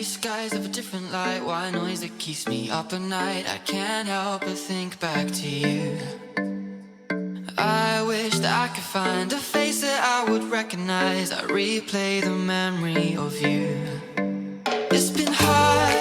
skies of a different light, white noise that keeps me up at night. I can't help but think back to you. I wish that I could find a face that I would recognize. I replay the memory of you. It's been hard,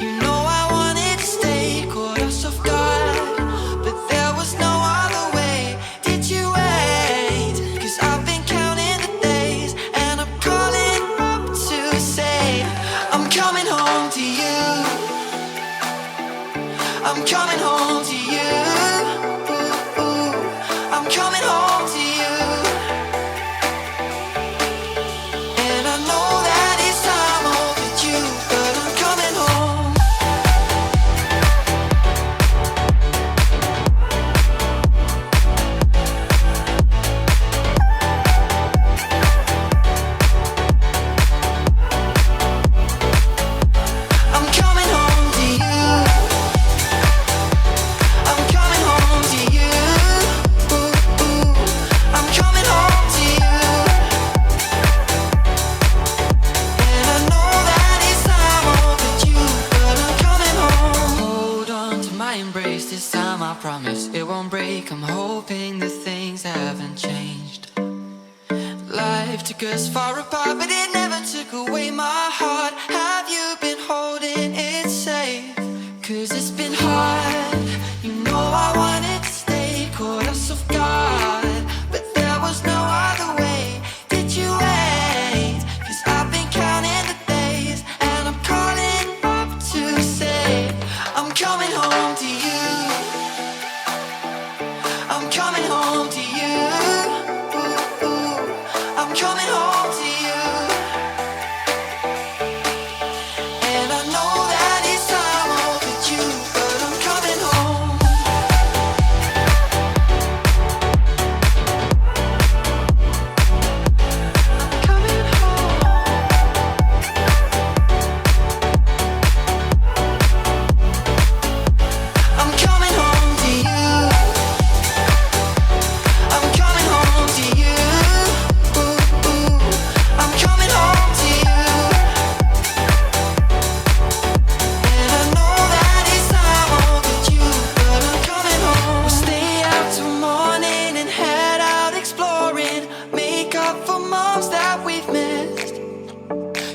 you know I wanted to stay, caught us off guard, but there was no other way. Did you wait? 'Cause I've been counting the days, and I'm calling up to say I'm coming home to you. I'm coming home to you. I'm coming home to you. And I know that it's time overdue, but I'm coming home. I'm coming home to you. I'm coming home to you. I'm coming home to you. And I know that it's time overdue, but I'm coming home. Hold on to my embrace this time, I promise it won't break. I'm hoping that things haven't changed. Life took us far apart, but it never took away my heart. Have you been holding it safe? 'Cause it's been hard, you know I wanted to stay, caught us off guard, but there was no other way. Did you wait? 'Cause I've been counting the days, and I'm calling up to say I'm coming home to you. I'm coming home to you. I'm coming home to you. And I know that it's time overdue, but I'm coming home. Coming home. I'm coming home to you. I'm coming home to you. I'm coming home to you. And I know that it's time overdue, but I'm coming home. We'll stay out till morning and head out exploring, make up for moms that we've missed.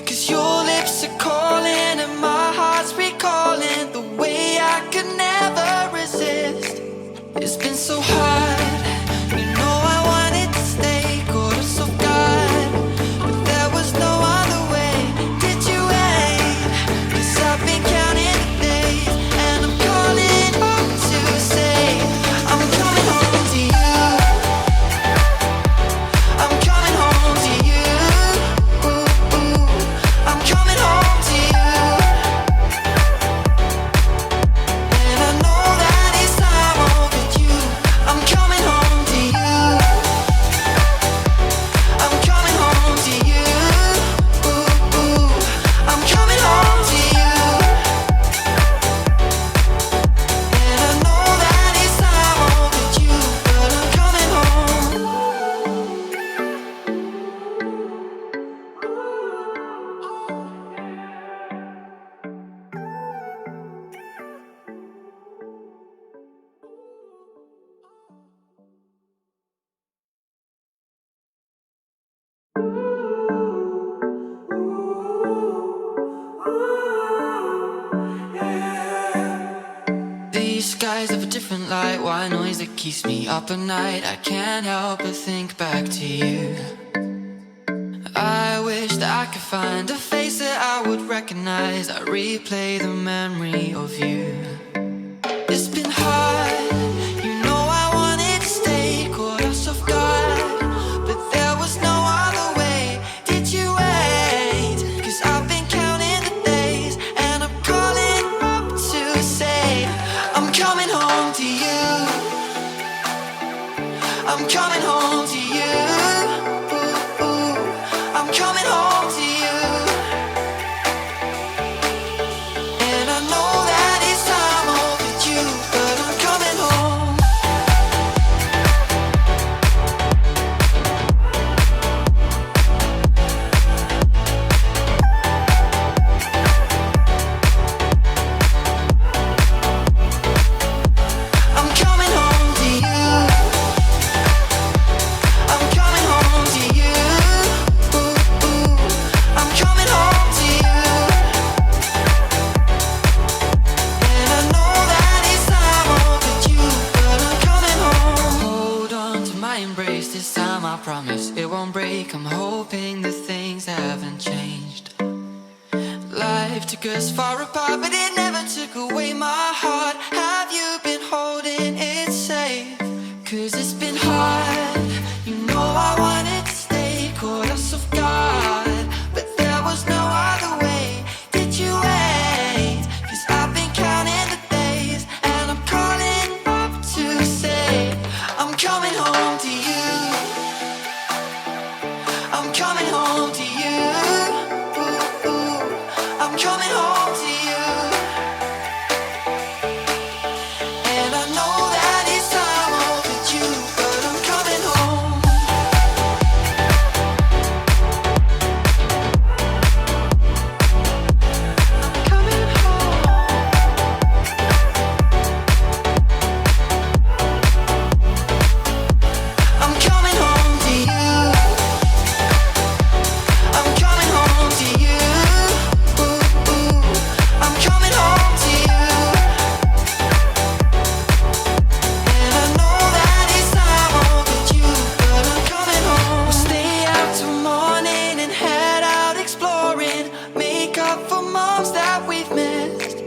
'Cause your lips are calling and my heart's recalling the way I could never resist. It's been so hard, you know I wanted to stay, caught us off guard, but there was no other way. Did you wait? 'Cause I've been counting the days, and I'm calling up to say I'm coming home to you. I'm coming home to you. I'm coming home to you. And I know that it's time overdue. I'm coming home to you. I'm coming home to you. I'm coming home to you. And I know that it's time overdue, but I'm coming home. These skies have a different light, white noise that keeps me up at night. I can't help but think back to you. I wish that I could find a face that I would recognize. I replay the memory of you. It's been hard, you know I wanted to stay, caught us off guard, but there was no other way. Did you wait? 'Cause I've been counting the days, and I'm calling up to say I'm coming home to you. I'm coming home to you. I'm coming home to you. And I know that it's time promise it won't break. I'm hoping that things haven't changed. Life took us far apart, but it never took away my heart. Have you been holding it safe? 'Cause it's been hard. You know I wanted to stay, caught us off guard, but there was no other way. Did you wait? 'Cause I've been counting the days, and I'm calling up to say I'm coming home to you. I'm coming home to you. I'm coming home to you. And I know that it's time overdue, but I'm coming home. I'm coming home. I'm coming home to you. I'm coming home to you. I'm coming home to you. And I know that it's time overdue, but I'm coming home. We'll stay out till morning and head out exploring. Make up for moms that we've missed.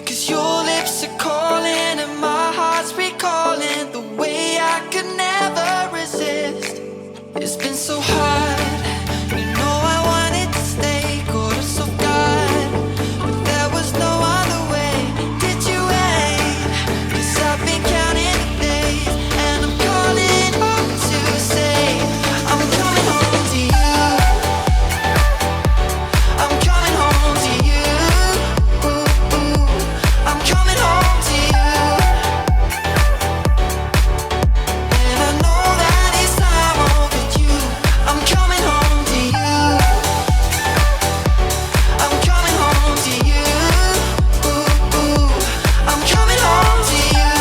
'Cause your lips are calling and my heart's recalling the way I could never resist. It's been so hard. You know I wanted to stay, caught us off guard, but there was no other way. Did you wait? 'Cause I've been counting the days, and I'm calling up to say I'm coming home to you. I'm coming home to you. I'm coming home to you. And I know that it's time overdue. I'm coming home to you. I'm coming home to you. I'm coming home to you.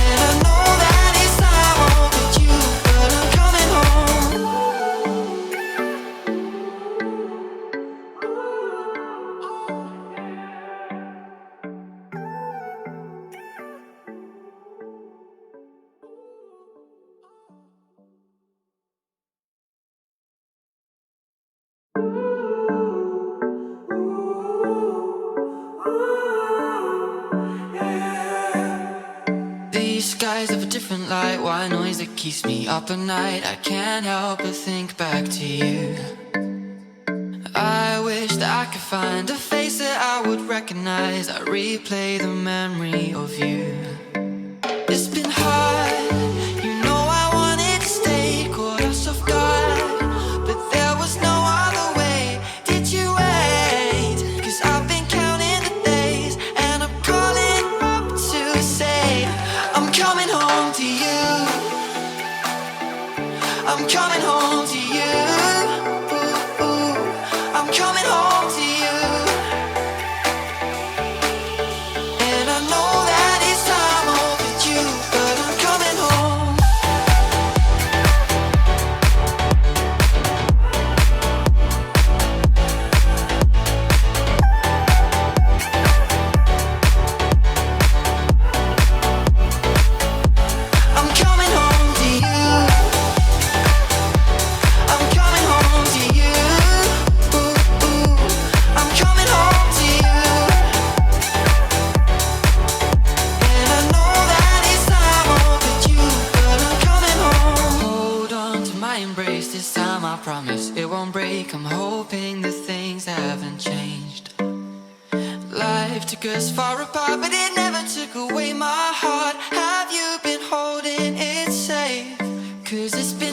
And I know that it's time overdue, but I'm coming home. These skies have a different light, white noise that keeps me up at night. I can't help but think back to you. I wish that I could find a face that I would recognize. I replay the memory of you. It's been hard. You know I wanted to stay, caught us off guard, but there was no other way. Did you wait? 'Cause I've been counting the days, and I'm calling up to say I'm coming home to you. I'm coming home to you. I'm coming home to you. And I know that it's time overdue, but I'm coming home. I'm coming home to you. I'm coming home to you. I'm coming home to you. And I know that it's time overdue, but I'm coming home. Hold on to my embrace this time, I promise it won't break. I'm hoping that things haven't changed. Life took us far apart, but it never took away my heart. Have you been holding it safe? 'Cause it's been